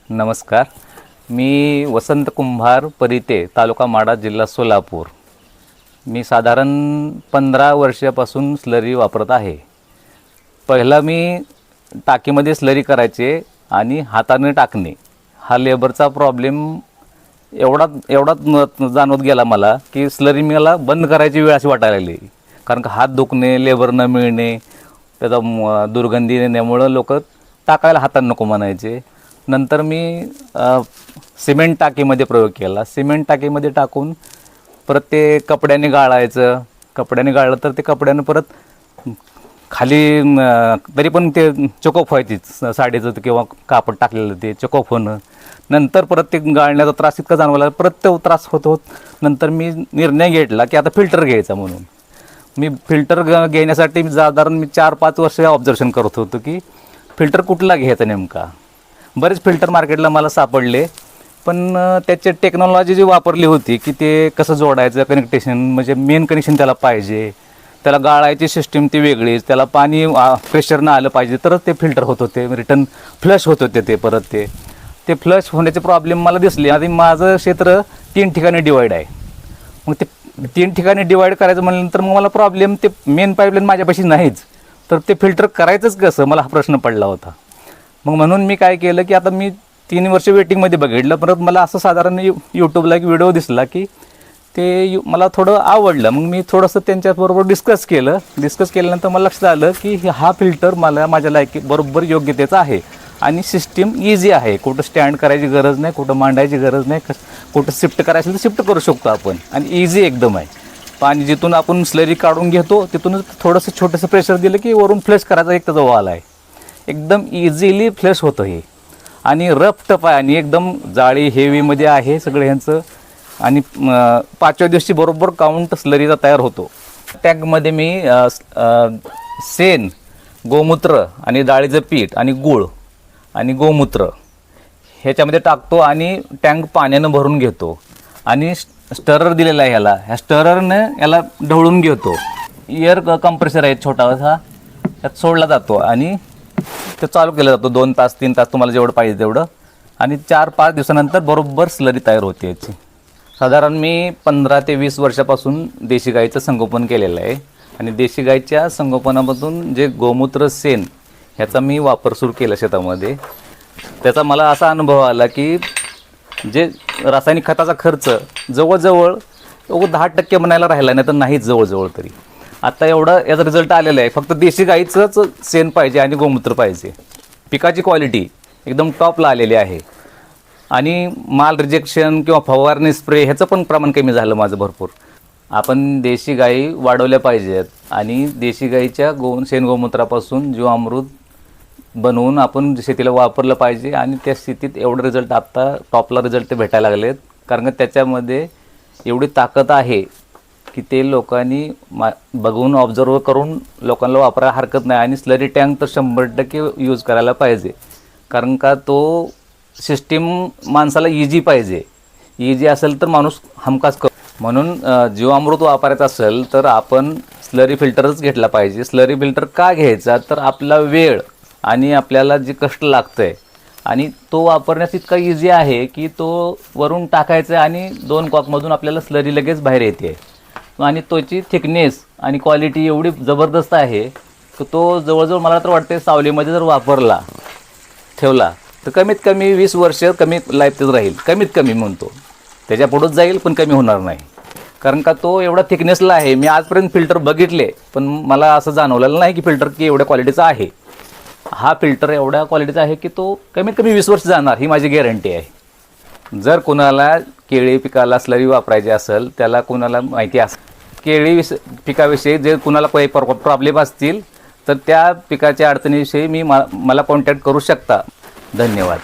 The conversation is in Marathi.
नमस्कार. मी वसंत कुंभार परिते, तालुका माढा, जिल्हा सोलापूर. मी साधारण 15 वर्षापासून स्लरी वापरत आहे. पहिला मी टाकीमध्ये स्लरी करायचे आणि हाताने टाकणे. हा लेबरचा प्रॉब्लेम एवढा जाणवत गेला मला की स्लरी मला बंद करायची वेळ अशी वाटायला लागली. कारण का हात दुखणे, लेबर न मिळणे, त्याचा दुर्गंधी येण्यामुळं लोक टाकायला हाताने नको म्हणायचे. नंतर मी सिमेंट टाकीमध्ये प्रयोग केला. सिमेंट टाकीमध्ये टाकून परत ते कपड्याने गाळायचं. कपड्याने गाळलं तर ते कपड्यानं परत खाली तरी पण ते चोकोप व्हायचीच, साडीचं किंवा कापड टाकलेलं ते चोकोप होणं. नंतर परत ते गाळण्याचा त्रास इतका जाणवला, परत तो त्रास होत नंतर मी निर्णय घेतला की आता फिल्टर घ्यायचा. म्हणून मी फिल्टर घेण्यासाठी साधारण मी 4-5 वर्ष ऑब्झर्वेशन करत होतो की फिल्टर कुठला घ्यायचा नेमका. बरेच फिल्टर मार्केटला मला सापडले, पण त्याची टेक्नॉलॉजी जी वापरली होती की ते कसं जोडायचं, कनेक्टेशन म्हणजे मेन कनेक्शन त्याला पाहिजे, त्याला गाळायची सिस्टीम ती वेगळीच, त्याला पाणी प्रेशरनं आलं पाहिजे तरच ते फिल्टर होत होते, रिटर्न फ्लश होत होते. ते परत ते फ्लश होण्याचे प्रॉब्लेम मला दिसले. आणि माझं क्षेत्र 3 ठिकाणी डिवाईड आहे. मग ते 3 ठिकाणी डिवाईड करायचं म्हटल्यानंतर मग मला प्रॉब्लेम, ते मेन पाईपलाईन माझ्यापाशी नाहीच, तर ते फिल्टर करायचंच कसं, मला हा प्रश्न पडला होता. मग म्हणून मी काय केलं की आता मी 3 वर्ष वेटिंगमध्ये बघितलं. परत मला असं साधारण यूट्यूबला एक व्हिडिओ दिसला की ते मला थोडं आवडलं. मग मी थोडंसं त्यांच्याबरोबर डिस्कस केलं. डिस्कस केल्यानंतर मला लक्षात आलं की हा फिल्टर मला माझ्या लायकी बरोबर योग्यतेचा आहे आणि सिस्टीम इझी आहे. कुठं स्टँड करायची गरज नाही, कुठं मांडायची गरज नाही, कुठं शिफ्ट करायचं तर शिफ्ट करू शकतो आपण, आणि इझी एकदम आहे. पाणी जिथून आपण स्लरी काढून घेतो तिथूनच थोडंसं छोटंसं प्रेशर दिलं की वरून फ्लश करायचा एक त्याचा वाल आहे. एकदम इझिली फ्लश होतं हे. आणि रफ टफ आहे आणि एकदम जाळी हेवीमध्ये आहे सगळं ह्यांचं. आणि 5व्या दिवशी बरोबर काउंट स्लरीचा तयार होतो. टँकमध्ये मी शेण, गोमूत्र आणि डाळीचं पीठ आणि गूळ आणि गोमूत्र ह्याच्यामध्ये टाकतो आणि टँक पाण्यानं भरून घेतो. आणि स्टरर दिलेला आहे ह्याला, ह्या स्टररनं याला ढवळून घेतो. एअर कंप्रेसर आहे छोटासा, त्यात सोडला जातो आणि ते चालू केलं जातो 2 तास 3 तास तुम्हाला जेवढं पाहिजे तेवढं. आणि 4-5 दिवसानंतर बरोबर स्लरी तयार होते याची. साधारण मी 15 ते 20 वर्षापासून देशी गाईचं संगोपन केलेलं आहे. आणि देशी गाईच्या संगोपनामधून जे गोमूत्र, शेण ह्याचा मी वापर सुरू केला शेतामध्ये. त्याचा मला असा अनुभव आला की जे रासायनिक खताचा खर्च जवळजवळ 10% म्हणायला राहिला, नाही तर नाहीच जवळजवळ तरी. आता एवढं याचा रिझल्ट आलेला आहे. फक्त देशी गाईचंच शेण पाहिजे आणि गोमूत्र पाहिजे. पिकाची क्वालिटी एकदम टॉपला आलेली आहे. आणि माल रिजेक्शन किंवा फवारणी स्प्रे ह्याचं पण प्रमाण कमी झालं माझं भरपूर. आपण देशी गाई वाढवल्या पाहिजेत आणि देशी गाईच्या शेण गोमूत्रापासून जीवामृत बनवून आपण शेतीला वापरलं पाहिजे. आणि त्या स्थितीत एवढं रिझल्ट आत्ता टॉपला रिझल्ट ते भेटायला लागलेत. कारण का त्याच्यामध्ये एवढी ताकद आहे की ते लोकांनी बघून ऑब्झर्व करून लोकांना वापरायला हरकत नाही. आणि स्लरी टँक तर 100% यूज करायला पाहिजे. कारण का तो सिस्टीम माणसाला इझी पाहिजे. इझी असेल तर माणूस हमखास म्हणून जीवामृत वापरायचं असेल तर आपण स्लरी फिल्टरच घेतला पाहिजे. स्लरी फिल्टर का घ्यायचा, तर आपला वेळ आणि आपल्याला जे कष्ट लागतं आहे आणि तो वापरण्यास इतका इझी आहे की तो वरून टाकायचं आहे आणि 2 कॉकमधून आपल्याला स्लरी लगेच बाहेर येते. आणि तोची थिकनेस आणि क्वालिटी एवढी जबरदस्त आहे की तो जवळजवळ मला तर वाटते सावलीमध्ये जर वापरला ठेवला तर कमीत कमी 20 वर्ष कमी लाईफ त्याचं राहील. कमीत कमी म्हणतो, त्याच्या पुढंच जाईल पण कमी होणार नाही. कारण का तो एवढा थिकनेसला आहे. मी आजपर्यंत फिल्टर बघितले पण मला असं जाणवलेलं नाही की फिल्टर की एवढ्या क्वालिटीचा आहे. हा फिल्टर एवढ्या क्वालिटीचा आहे की तो कमीत कमी 20 वर्ष जाणार, ही माझी गॅरंटी आहे. जर कोणाला केळी पिकाला स्लरी वापरायची असेल, त्याला कोणाला माहिती असेल केळी पिकाविषयी जे कुणाला काही प्रॉब्लेम असतील तर त्या पिकाच्या अडचणीविषयी मला कॉन्टॅक्ट करू शकता. धन्यवाद.